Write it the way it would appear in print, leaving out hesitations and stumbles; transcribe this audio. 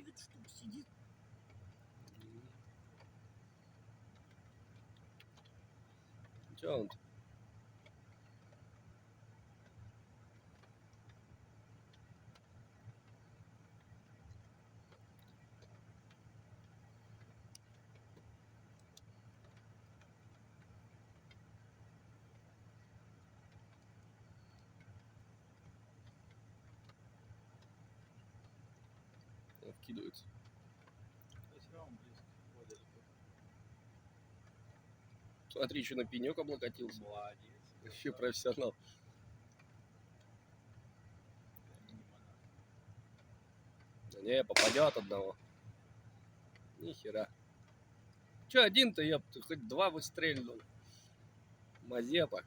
9 штук сидит. Че он? Вкидывается. Смотри, еще на пенек облокотился. Молодец. Вообще профессионал. Да не, попадет одного. Нихера. Че один-то, я хоть два выстрельнул. Мазепа.